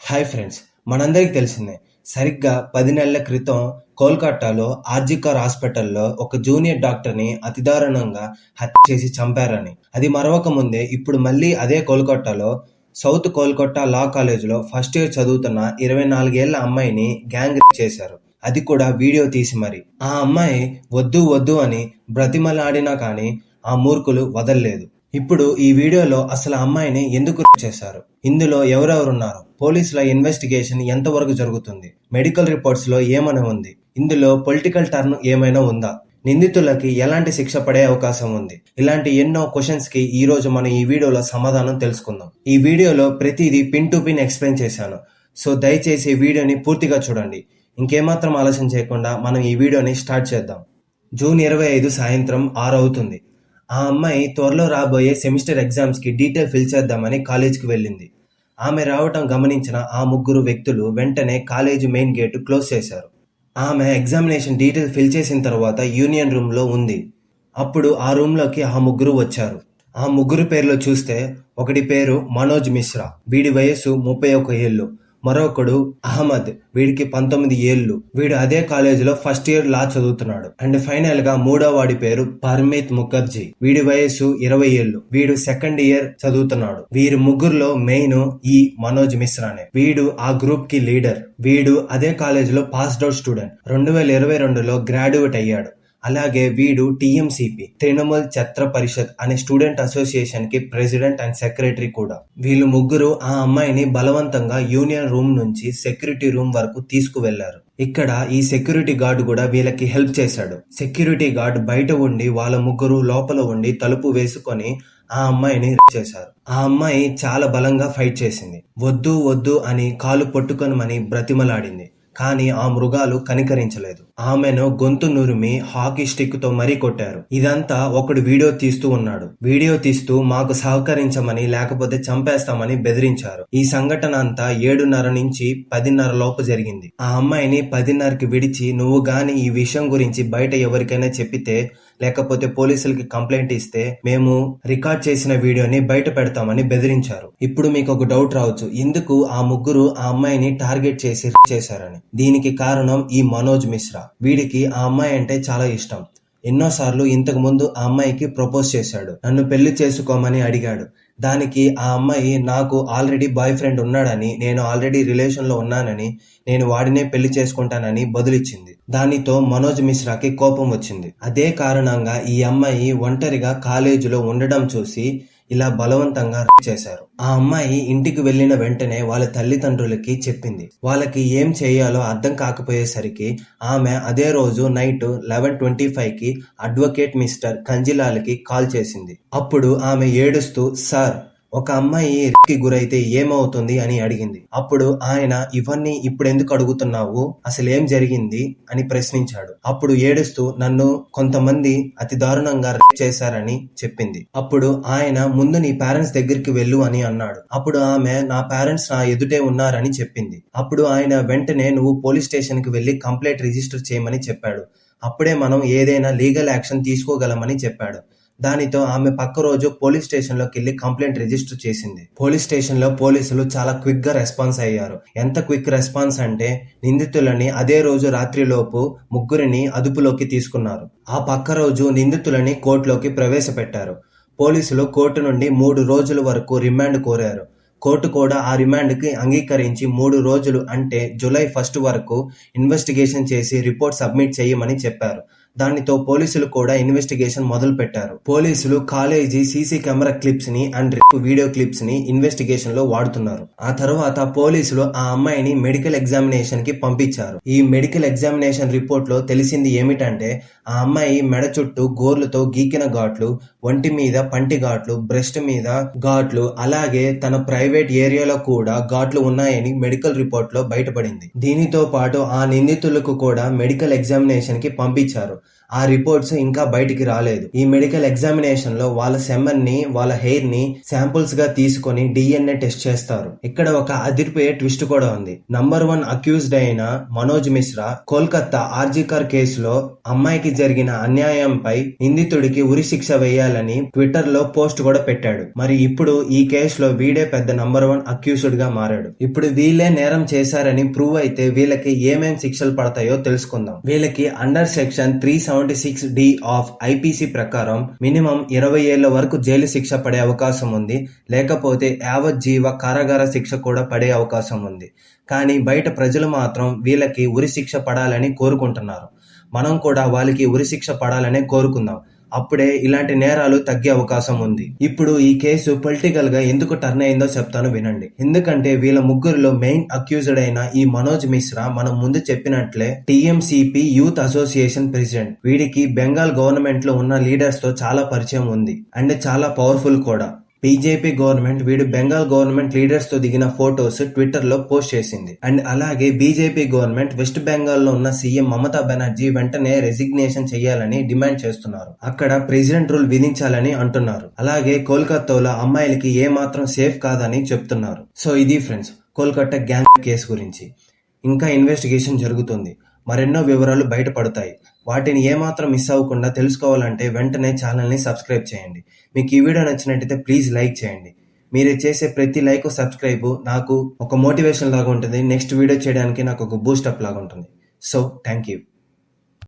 Hi friends, మనందరికి తెలిసిందే. సరిగ్గా 10 నెలల క్రితం కోల్కతాలో ఆర్జికర్ హాస్పిటల్లో ఒక జూనియర్ డాక్టర్ని అతి దారుణంగా హత్య చేసి చంపారని. అది మరవక ముందే ఇప్పుడు మళ్ళీ అదే కోల్కతాలో సౌత్ కోల్కతా లా కాలేజీలో ఫస్ట్ ఇయర్ చదువుతున్న 24 ఏళ్ల అమ్మాయిని గ్యాంగ్ రేప్ చేశారు. అది కూడా వీడియో తీసి మరి. ఆ అమ్మాయి వద్దు వద్దు అని బ్రతిమలాడినా కానీ ఆ మూర్ఖులు వదల్లేదు. ఇప్పుడు ఈ వీడియోలో అసలు ఆ అమ్మాయిని ఎందుకు రేప్ చేశారు, ఇందులో ఎవరెవరున్నారు, పోలీసుల ఇన్వెస్టిగేషన్ ఎంతవరకు జరుగుతుంది, మెడికల్ రిపోర్ట్స్ లో ఏమని ఉంది, ఇందులో పొలిటికల్ టర్న్ ఏమైనా ఉందా, నిందితులకి ఎలాంటి శిక్ష పడే అవకాశం ఉంది, ఇలాంటి ఎన్నో క్వశ్చన్స్ కి ఈ రోజు మనం ఈ వీడియోలో సమాధానం తెలుసుకుందాం. ఈ వీడియోలో ప్రతిదీ పిన్ టు పిన్ ఎక్స్ప్లెయిన్ చేశాను. సో దయచేసి ఈ వీడియోని పూర్తిగా చూడండి. ఇంకేమాత్రం ఆలస్యం చేయకుండా మనం ఈ వీడియోని స్టార్ట్ చేద్దాం. జూన్ 25 సాయంత్రం 6 అవుతుంది. ఆ అమ్మాయి త్వరలో రాబోయే సెమిస్టర్ ఎగ్జామ్స్ కి డీటెయిల్ ఫిల్ చేద్దామని కాలేజీకి వెళ్ళింది. ఆమె రావటం గమనించిన ఆ ముగ్గురు వ్యక్తులు వెంటనే కాలేజీ మెయిన్ గేటు క్లోజ్ చేశారు. ఆమె ఎగ్జామినేషన్ డీటెయిల్ ఫిల్ చేసిన తర్వాత యూనియన్ రూమ్ లో ఉంది. అప్పుడు ఆ రూమ్ లోకి ఆ ముగ్గురు వచ్చారు. ఆ ముగ్గురు పేర్లు చూస్తే ఒకటి పేరు మనోజ్ మిశ్రా, వీడి వయస్సు 31 ఏళ్ళు. మరొకడు అహ్మద్, వీడికి 19 ఏళ్ళు. వీడు అదే కాలేజీలో ఫస్ట్ ఇయర్ లా చదువుతున్నాడు. అండ్ ఫైనల్ గా మూడో వాడి పేరు పర్మిత్ ముఖర్జీ, వీడి వయస్సు 20 ఏళ్ళు. వీడు సెకండ్ ఇయర్ చదువుతున్నాడు. వీరి ముగ్గురులో మెయిన్ ఈ మనోజ్ మిశ్రానే. వీడు ఆ గ్రూప్ కి లీడర్. వీడు అదే కాలేజీలో పాస్డ్ అవుట్ స్టూడెంట్. 2022లో గ్రాడ్యుయేట్ అయ్యాడు. అలాగే వీడు టీఎంసీపీ, తృణమూల్ ఛత్ర పరిషత్ అనే స్టూడెంట్ అసోసియేషన్ కి ప్రెసిడెంట్ అండ్ సెక్రటరీ కూడా. వీళ్ళు ముగ్గురు ఆ అమ్మాయిని బలవంతంగా యూనియన్ రూమ్ నుంచి సెక్యూరిటీ రూమ్ వరకు తీసుకువెళ్లారు. ఇక్కడ ఈ సెక్యూరిటీ గార్డ్ కూడా వీళ్ళకి హెల్ప్ చేశాడు. సెక్యూరిటీ గార్డ్ బయట ఉండి వాళ్ళ ముగ్గురు లోపల ఉండి తలుపు వేసుకొని ఆ అమ్మాయిని రేప్ చేశారు. ఆ అమ్మాయి చాలా బలంగా ఫైట్ చేసింది. వద్దు వద్దు అని కాలు పట్టుకొనమని బ్రతిమలాడింది. కానీ ఆ మృగాలు కనికరించలేదు. ఆమెను గొంతు నురిమి హాకీ స్టిక్ తో మరీ కొట్టారు. ఇదంతా ఒకడు వీడియో తీస్తూ ఉన్నాడు. వీడియో తీస్తూ మాకు సహకరించమని లేకపోతే చంపేస్తామని బెదిరించారు. ఈ సంఘటన అంతా 7:30 నుంచి 10:30 లోపు జరిగింది. ఆ అమ్మాయిని 10:30కి విడిచి నువ్వు గాని ఈ విషయం గురించి బయట ఎవరికైనా చెప్పితే లేకపోతే పోలీసులకి కంప్లైంట్ ఇస్తే మేము రికార్డ్ చేసిన వీడియోని బయట పెడతామని బెదిరించారు. ఇప్పుడు మీకు ఒక డౌట్ రావచ్చు, ఎందుకు ఆ ముగ్గురు ఆ అమ్మాయిని టార్గెట్ చేసి చేశారని. దీనికి కారణం ఈ మనోజ్ మిశ్రా. వీడికి ఆ అమ్మాయి అంటే చాలా ఇష్టం. ఎన్నోసార్లు ఇంతకు ముందు ఆ అమ్మాయికి ప్రపోజ్ చేశాడు. నన్ను పెళ్లి చేసుకోమని అడిగాడు. దానికి ఆ అమ్మాయి నాకు ఆల్రెడీ బాయ్ ఫ్రెండ్ ఉన్నాడని, నేను ఆల్రెడీ రిలేషన్ లో ఉన్నానని, నేను వాడినే పెళ్లి చేసుకుంటానని బదులిచ్చింది. దానితో మనోజ్ మిశ్రాకి కోపం వచ్చింది. అదే కారణంగా ఈ అమ్మాయి ఒంటరిగా కాలేజీలో ఉండడం చూసి ఇలా బలవంతంగా చేశారు. ఆ అమ్మాయి ఇంటికి వెళ్లిన వెంటనే వాళ్ళ తల్లిదండ్రులకి చెప్పింది. వాళ్ళకి ఏం చేయాలో అర్థం కాకపోయేసరికి ఆమె అదే రోజు నైట్ 11:25కి అడ్వకేట్ మిస్టర్ కంజిలాల్కి కాల్ చేసింది. అప్పుడు ఆమె ఏడుస్తూ, సార్, ఒక అమ్మాయి రేప్కి గురైతే ఏమవుతుంది అని అడిగింది. అప్పుడు ఆయన, ఇవన్నీ ఇప్పుడెందుకు అడుగుతున్నావు, అసలు ఏం జరిగింది అని ప్రశ్నించాడు. అప్పుడు ఏడుస్తూ నన్ను కొంతమంది అతి దారుణంగా రేప్ చేశారని చెప్పింది. అప్పుడు ఆయన, ముందు నీ పేరెంట్స్ దగ్గరికి వెళ్ళు అని అన్నాడు. అప్పుడు ఆమె, నా పేరెంట్స్ నా ఎదుటే ఉన్నారని చెప్పింది. అప్పుడు ఆయన వెంటనే నువ్వు పోలీస్ స్టేషన్ కి వెళ్లి కంప్లైంట్ రిజిస్టర్ చేయమని చెప్పాడు. అప్పుడే మనం ఏదైనా లీగల్ యాక్షన్ తీసుకోగలమని చెప్పాడు. దానితో ఆమె పక్క రోజు పోలీస్ స్టేషన్ లోకి వెళ్లి కంప్లైంట్ రిజిస్టర్ చేసింది. పోలీస్ స్టేషన్ లో పోలీసులు చాలా క్విక్ గా రెస్పాన్స్ అయ్యారు. ఎంత క్విక్ రెస్పాన్స్ అంటే నిందితులని అదే రోజు రాత్రిలోపు ముగ్గురిని అదుపులోకి తీసుకున్నారు. ఆ పక్క రోజు నిందితులని కోర్టులోకి ప్రవేశపెట్టారు. పోలీసులు కోర్టు నుండి 3 రోజుల వరకు రిమాండ్ కోరారు. కోర్టు కూడా ఆ రిమాండ్ కి అంగీకరించి 3 రోజులు అంటే జూలై 1 వరకు ఇన్వెస్టిగేషన్ చేసి రిపోర్ట్ సబ్మిట్ చేయమని చెప్పారు. దానితో పోలీసులు కూడా ఇన్వెస్టిగేషన్ మొదలు పెట్టారు. పోలీసులు కాలేజీ సీసీ కెమెరా క్లిప్స్ ని అండ్ వీడియో క్లిప్స్ ని ఇన్వెస్టిగేషన్ లో వాడుతున్నారు. ఆ తర్వాత పోలీసులు ఆ అమ్మాయిని మెడికల్ ఎగ్జామినేషన్ కి పంపించారు. ఈ మెడికల్ ఎగ్జామినేషన్ రిపోర్ట్ లో తెలిసింది ఏమిటంటే ఆ అమ్మాయి మెడ చుట్టూ గోర్లతో గీకిన ఘాట్లు, ఒంటి మీద పంటి ఘాట్లు, బ్రెస్ట్ మీద ఘాట్లు, అలాగే తన ప్రైవేట్ ఏరియాలో కూడా ఘాట్లు ఉన్నాయని మెడికల్ రిపోర్ట్ లో బయటపడింది. దీనితో పాటు ఆ నిందితులకు కూడా మెడికల్ ఎగ్జామినేషన్ కి పంపించారు. ఆ రిపోర్ట్స్ ఇంకా బయటికి రాలేదు. ఈ మెడికల్ ఎగ్జామినేషన్ లో వాళ్ళ సెమన్ ని, వాళ్ళ హెయిర్ ని శాంపుల్స్ గా తీసుకొని DNA టెస్ట్ చేస్తారు. ఇక్కడ ఒక అదిరిపోయే ట్విస్ట్ కూడా ఉంది. నంబర్ 1 అక్యూజ్డ్ అయిన మనోజ్ మిశ్రా కోల్కతా ఆర్జికర్ కేసులో అమ్మాయికి జరిగిన అన్యాయంపై నిందితుడికి ఉరి శిక్ష వేయాలని ట్విట్టర్ లో పోస్ట్ కూడా పెట్టాడు. మరి ఇప్పుడు ఈ కేసులో వీడే పెద్ద నంబర్ 1 అక్యూజ్డ్ గా మారాడు. ఇప్పుడు వీళ్ళే నేరం చేశారని ప్రూవ్ అయితే వీళ్ళకి ఏమేం శిక్షలు పడతాయో తెలుసుకుందాం. వీళ్ళకి under section 376D of IPC ప్రకారం మినిమం 20 ఏళ్ల వరకు జైలు శిక్ష పడే అవకాశం ఉంది. లేకపోతే యావజ్జీవ కారాగార శిక్ష కూడా పడే అవకాశం ఉంది. కానీ బయట ప్రజలు మాత్రం వీళ్ళకి ఉరి శిక్ష పడాలని కోరుకుంటున్నారు. మనం కూడా వాళ్ళకి ఉరి శిక్ష పడాలనే కోరుకుందాం. అప్పుడే ఇలాంటి నేరాలు తగ్గే అవకాశం ఉంది. ఇప్పుడు ఈ కేసు పొలిటికల్ గా ఎందుకు టర్న్ అయిందో చెప్తాను వినండి. ఎందుకంటే వీళ్ళ ముగ్గురులో మెయిన్ అక్యూజ్డ్ అయిన ఈ మనోజ్ మిశ్రా మనం ముందు చెప్పినట్లే TMCP యూత్ అసోసియేషన్ ప్రెసిడెంట్. వీడికి బెంగాల్ గవర్నమెంట్ లో ఉన్న లీడర్స్ తో చాలా పరిచయం ఉంది అండ్ చాలా పవర్ఫుల్ కూడా. బీజేపీ గవర్నమెంట్ వీడు బెంగాల్ గవర్నమెంట్ లీడర్స్ తో దిగిన ఫోటోస్ ట్విట్టర్ లో పోస్ట్ చేసింది. అండ్ అలాగే బీజేపీ గవర్నమెంట్ వెస్ట్ బెంగాల్ లో ఉన్న సీఎం మమతా బెనర్జీ వెంటనే రెసిగ్నేషన్ చేయాలని డిమాండ్ చేస్తున్నారు. అక్కడ ప్రెసిడెంట్ రూల్ విధించాలని అంటున్నారు. అలాగే కోల్కతాలో అమ్మాయిలకి ఏ మాత్రం సేఫ్ కాదని చెప్తున్నారు. సో ఇది ఫ్రెండ్స్ కోల్కతా గ్యాంగ్ కేసు గురించి. ఇంకా ఇన్వెస్టిగేషన్ జరుగుతుంది. మరెన్నో వివరాలు బయటపడతాయి. వాటిని ఏమాత్రం మిస్ అవ్వకుండా తెలుసుకోవాలంటే వెంటనే ఛానల్ని సబ్స్క్రైబ్ చేయండి. మీకు ఈ వీడియో నచ్చినట్టయితే ప్లీజ్ లైక్ చేయండి. మీరు చేసే ప్రతి లైక్ సబ్స్క్రైబ్ నాకు ఒక మోటివేషన్ లాగా ఉంటుంది. నెక్స్ట్ వీడియో చేయడానికి నాకు ఒక బూస్టప్ లాగా ఉంటుంది. So thank you.